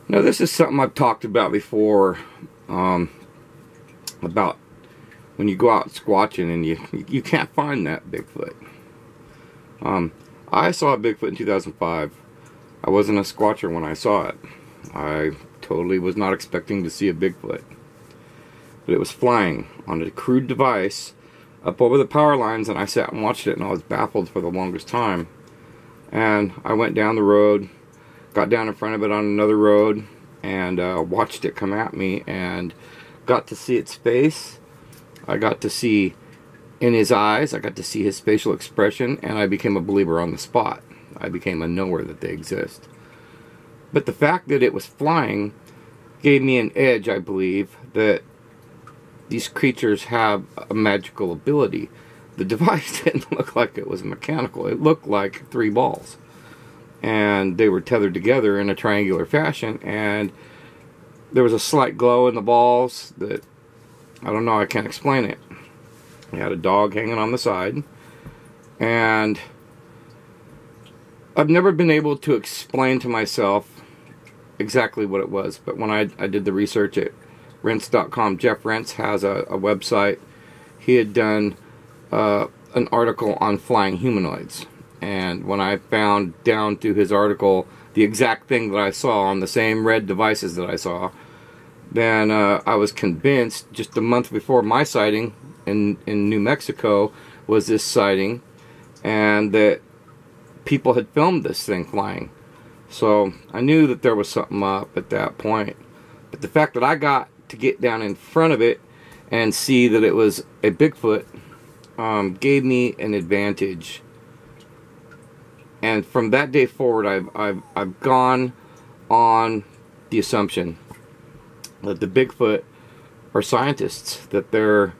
Now this is something I've talked about before, about when you go out squatching and you can't find that Bigfoot. I saw a Bigfoot in 2005. I wasn't a squatcher when I saw it. I totally was not expecting to see a Bigfoot. But it was flying on a crude device up over the power lines, and I sat and watched it, and I was baffled for the longest time. And I went down the road, got down in front of it on another road, and watched it come at me, and got to see its face. I got to see in his eyes, I got to see his facial expression, and I became a believer on the spot. I became a knower that they exist. But the fact that it was flying gave me an edge, I believe, that these creatures have a magical ability. The device didn't look like it was mechanical. It looked like 3 balls. And they were tethered together in a triangular fashion, and there was a slight glow in the balls that, I don't know, I can't explain it. We had a dog hanging on the side, and I've never been able to explain to myself exactly what it was, but when I did the research at Rents.com, Jeff Rents has a website. He had done an article on flying humanoids, and when I found down to his article the exact thing that I saw on the same red devices that I saw, then I was convinced. Just a month before my sighting in New Mexico was this sighting, and that people had filmed this thing flying. So I knew that there was something up at that point. But the fact that I got to get down in front of it and see that it was a Bigfoot gave me an advantage. And from that day forward, I've gone on the assumption that the Bigfoot are scientists, that they're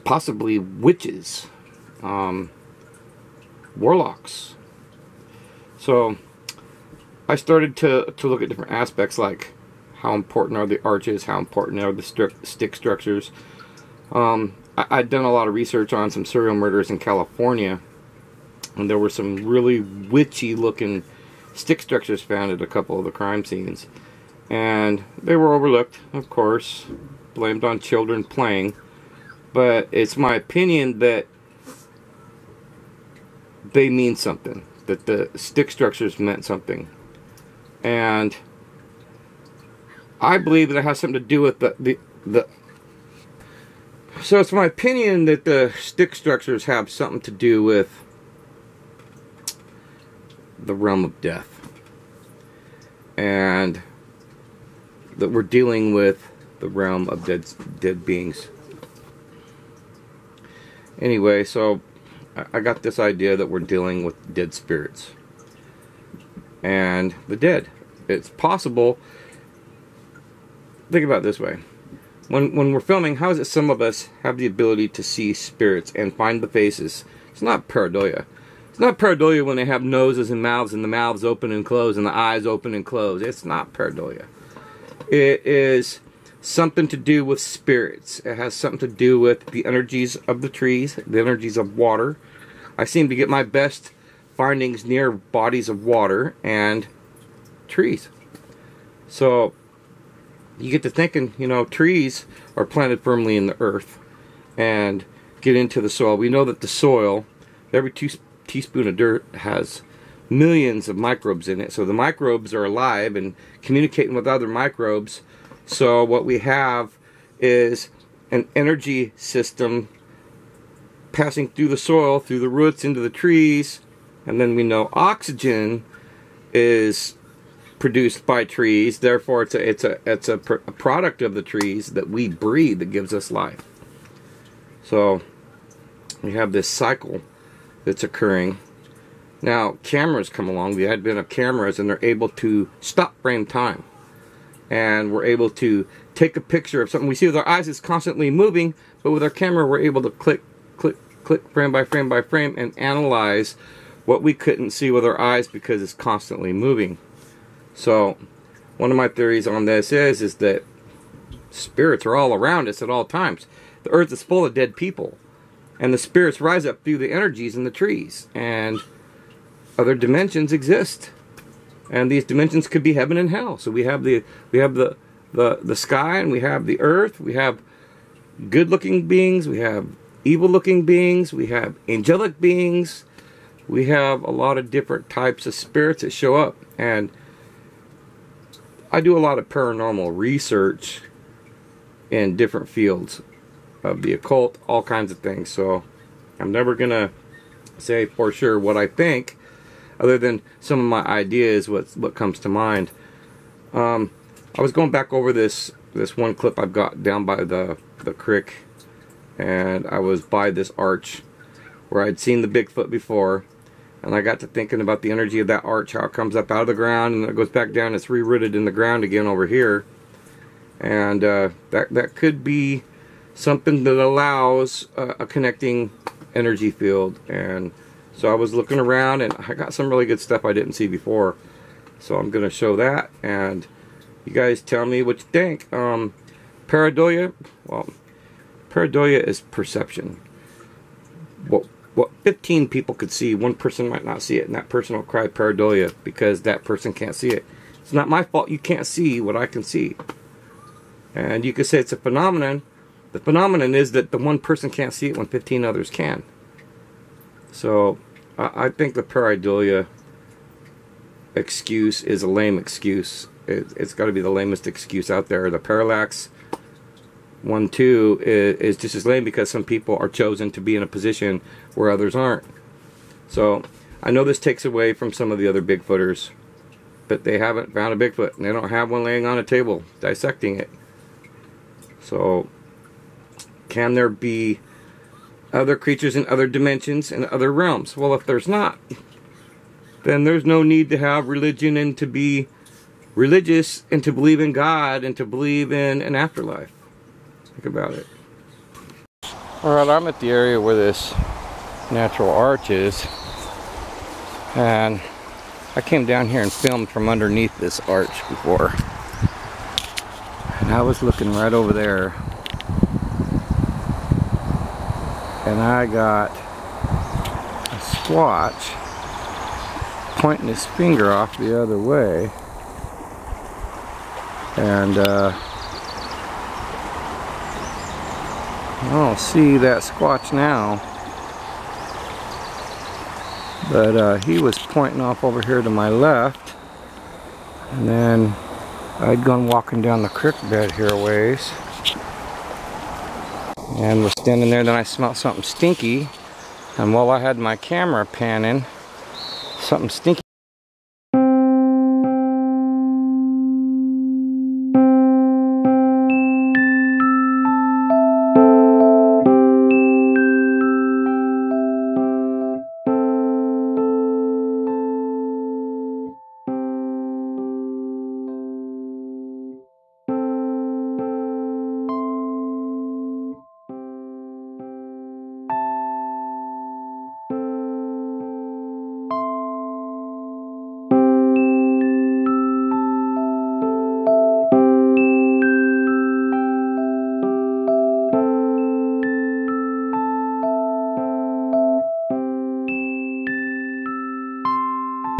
possibly witches, warlocks. So I started to look at different aspects, like how important are the arches, how important are the stick structures. I'd done a lot of research on some serial murders in California, and there were some really witchy looking stick structures found at a couple of the crime scenes, and they were overlooked, of course, blamed on children playing. But it's my opinion that they mean something, that the stick structures meant something, and I believe that it has something to do with the so it's my opinion that the stick structures have something to do with the realm of death, and that we're dealing with the realm of dead beings. Anyway, so I got this idea that we're dealing with dead spirits and the dead. It's possible. Think about it this way. When we're filming, how is it some of us have the ability to see spirits and find the faces? It's not pareidoia. It's not pareidoia when they have noses and mouths, and the mouths open and close and the eyes open and close. It's not pareidoia. It is something to do with spirits. It has something to do with the energies of the trees, the energies of water. I seem to get my best findings near bodies of water and trees. So you get to thinking, you know, trees are planted firmly in the earth and get into the soil. We know that the soil, every teaspoon of dirt has millions of microbes in it. So the microbes are alive and communicating with other microbes. So what we have is an energy system passing through the soil, through the roots, into the trees. And then we know oxygen is produced by trees. Therefore, it's a product of the trees that we breathe that gives us life. So we have this cycle that's occurring. Now, cameras come along, the advent of cameras, and they're able to stop frame time. And we're able to take a picture of something. We see with our eyes it's constantly moving, but with our camera we're able to click, click, click, frame by frame by frame, and analyze what we couldn't see with our eyes because it's constantly moving. So, one of my theories on this is that spirits are all around us at all times. The earth is full of dead people, and the spirits rise up through the energies in the trees, and other dimensions exist. And these dimensions could be heaven and hell. So we have the sky, and we have the earth. We have good-looking beings. We have evil-looking beings. We have angelic beings. We have a lot of different types of spirits that show up. And I do a lot of paranormal research in different fields of the occult, all kinds of things. So I'm never going to say for sure what I think, other than some of my ideas, what comes to mind. I was going back over this one clip I've got down by the creek, and I was by this arch where I'd seen the Bigfoot before, and I got to thinking about the energy of that arch, how it comes up out of the ground and it goes back down, it's re-rooted in the ground again over here. And that could be something that allows a connecting energy field. And so I was looking around, and I got some really good stuff I didn't see before. So I'm going to show that, and you guys tell me what you think. Paranoia, well, paranoia is perception. What 15 people could see, one person might not see it, and that person will cry paranoia because that person can't see it. It's not my fault you can't see what I can see. And you could say it's a phenomenon. The phenomenon is that the one person can't see it when 15 others can. So I think the paranoia excuse is a lame excuse. It's got to be the lamest excuse out there. The parallax one too is just as lame, because some people are chosen to be in a position where others aren't. So I know this takes away from some of the other Bigfooters, but they haven't found a Bigfoot, and they don't have one laying on a table dissecting it. So can there be other creatures in other dimensions and other realms? Well, if there's not, then there's no need to have religion and to be religious and to believe in God and to believe in an afterlife. Think about it. Alright, I'm at the area where this natural arch is, and I came down here and filmed from underneath this arch before, and I was looking right over there, and I got a squatch pointing his finger off the other way, and I don't see that squatch now, but he was pointing off over here to my left, and then I'd gone walking down the creek bed here a ways, and we're standing there. Then I smelled something stinky, and while I had my camera panning, something stinky.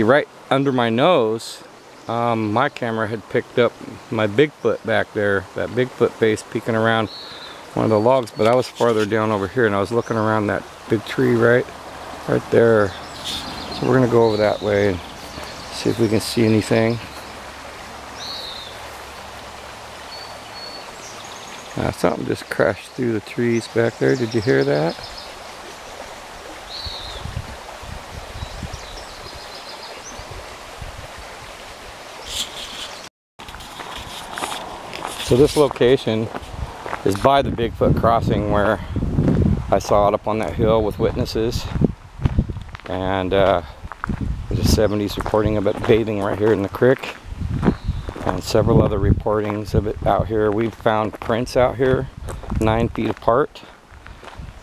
Right under my nose, my camera had picked up my Bigfoot back there, that Bigfoot face peeking around one of the logs, but I was farther down over here, and I was looking around that big tree right there. So we're gonna go over that way and see if we can see anything. Something just crashed through the trees back there. Did you hear that? So this location is by the Bigfoot crossing where I saw it up on that hill with witnesses. And there's a 70s recording of it bathing right here in the creek. And several other reportings of it out here. We've found prints out here 9 feet apart.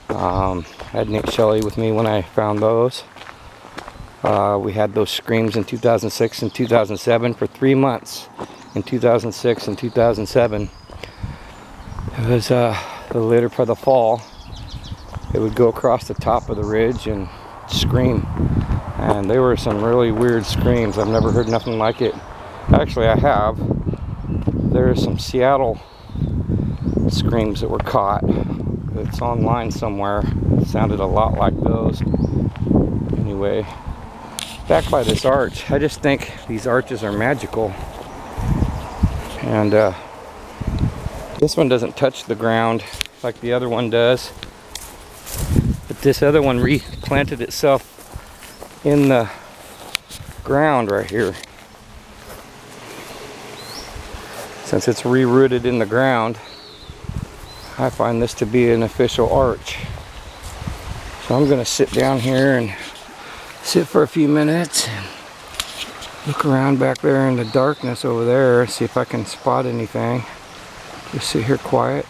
I had Nick Shelley with me when I found those. We had those screams in 2006 and 2007 for 3 months. In 2006 and 2007, it was the later part of the fall. It would go across the top of the ridge and scream, and And they were some really weird screams. I've never heard nothing like it. Actually, I have. There's some Seattle screams that were caught. It's online somewhere. It sounded a lot like those. Anyway, back by this arch. I just think these arches are magical. And this one doesn't touch the ground like the other one does. But this other one replanted itself in the ground right here. Since it's re-rooted in the ground, I find this to be an official arch. So I'm gonna sit down here and sit for a few minutes and look around back there in the darkness over there, see if I can spot anything. Just sit here quiet.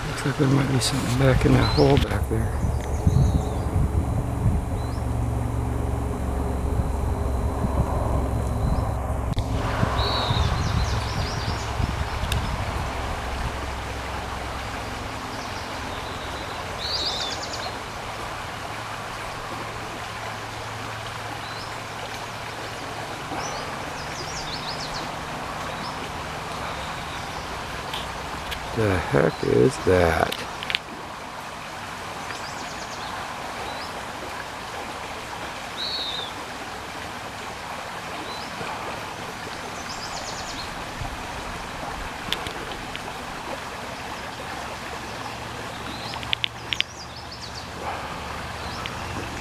Looks like there might be something back in that hole back there. The heck is that?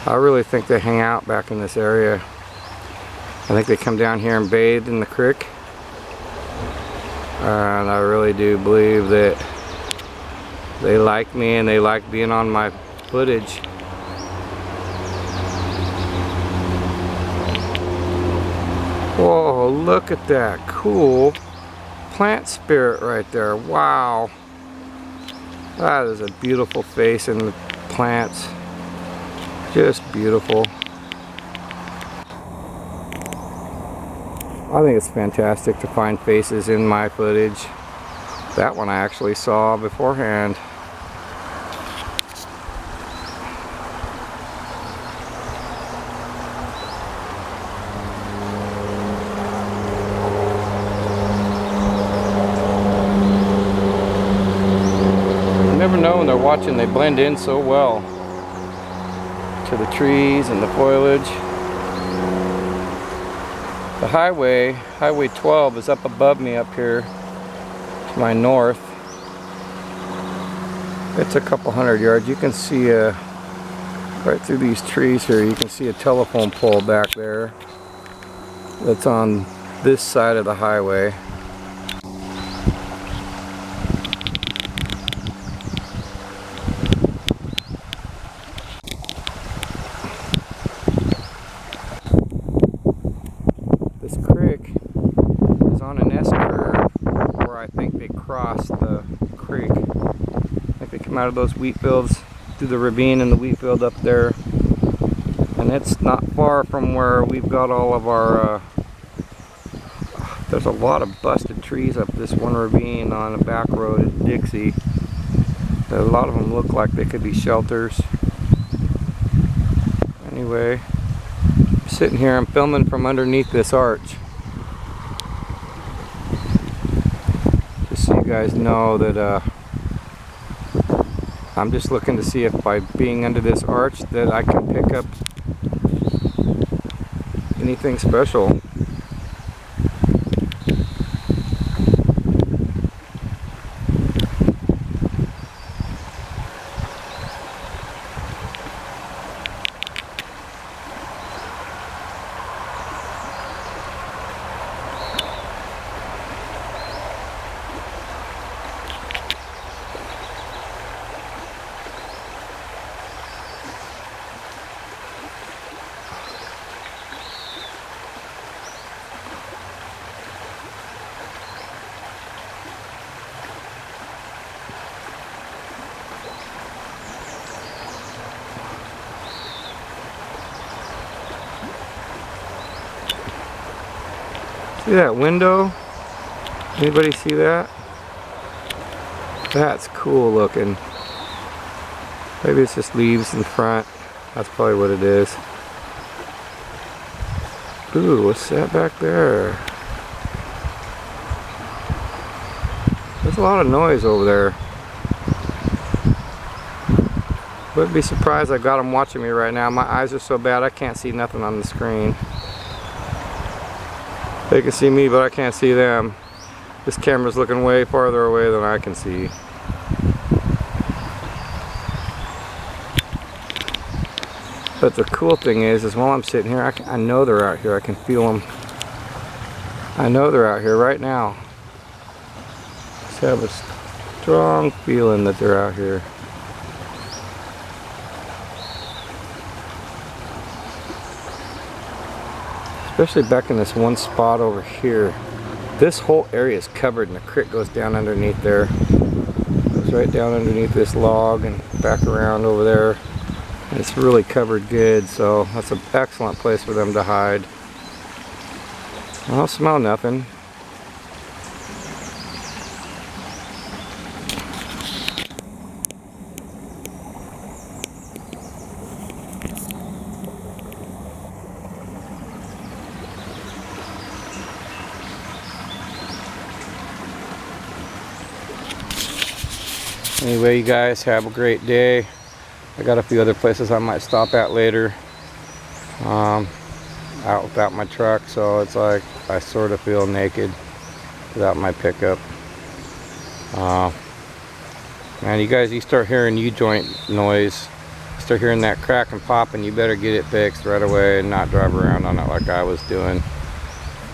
I really think they hang out back in this area. I think they come down here and bathe in the creek. And I really do believe that they like me and they like being on my footage. Whoa, look at that cool plant spirit right there. Wow. That is a beautiful face in the plants. Just beautiful. I think it's fantastic to find faces in my footage. That one I actually saw beforehand. You never know when they're watching, they blend in so well to the trees and the foliage. The highway 12 is up above me up here to my north. It's a couple hundred yards. You can see right through these trees here, you can see a telephone pole back there that's on this side of the highway. This creek is on an S-curve where I think they cross the creek. I think they come out of those wheat fields through the ravine and the wheat field up there. And it's not far from where we've got all of our, there's a lot of busted trees up this one ravine on a back road in Dixie. A lot of them look like they could be shelters. Anyway. Sitting here, I'm filming from underneath this arch. Just so you guys know that I'm just looking to see if by being under this arch that I can pick up anything special. See that window? Anybody see that? That's cool looking. Maybe it's just leaves in front. That's probably what it is. Ooh, what's that back there? There's a lot of noise over there. Wouldn't be surprised I got them watching me right now. My eyes are so bad I can't see nothing on the screen. They can see me, but I can't see them. This camera's looking way farther away than I can see. But the cool thing is while I'm sitting here, I know they're out here. I can feel them. I know they're out here right now. Just have a strong feeling that they're out here. Especially back in this one spot over here. This whole area is covered and the creek goes down underneath there. It goes right down underneath this log and back around over there. And it's really covered good, so that's an excellent place for them to hide. I don't smell nothing. Anyway, you guys have a great day. I got a few other places I might stop at later. Out without my truck, so it's like I sort of feel naked without my pickup. Man, you guys, you start hearing U-joint noise, start hearing that crack and pop, and you better get it fixed right away and not drive around on it like I was doing.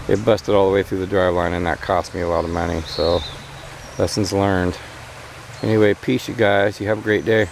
It busted all the way through the drive line and that cost me a lot of money, so lessons learned. Anyway, peace you guys. You have a great day.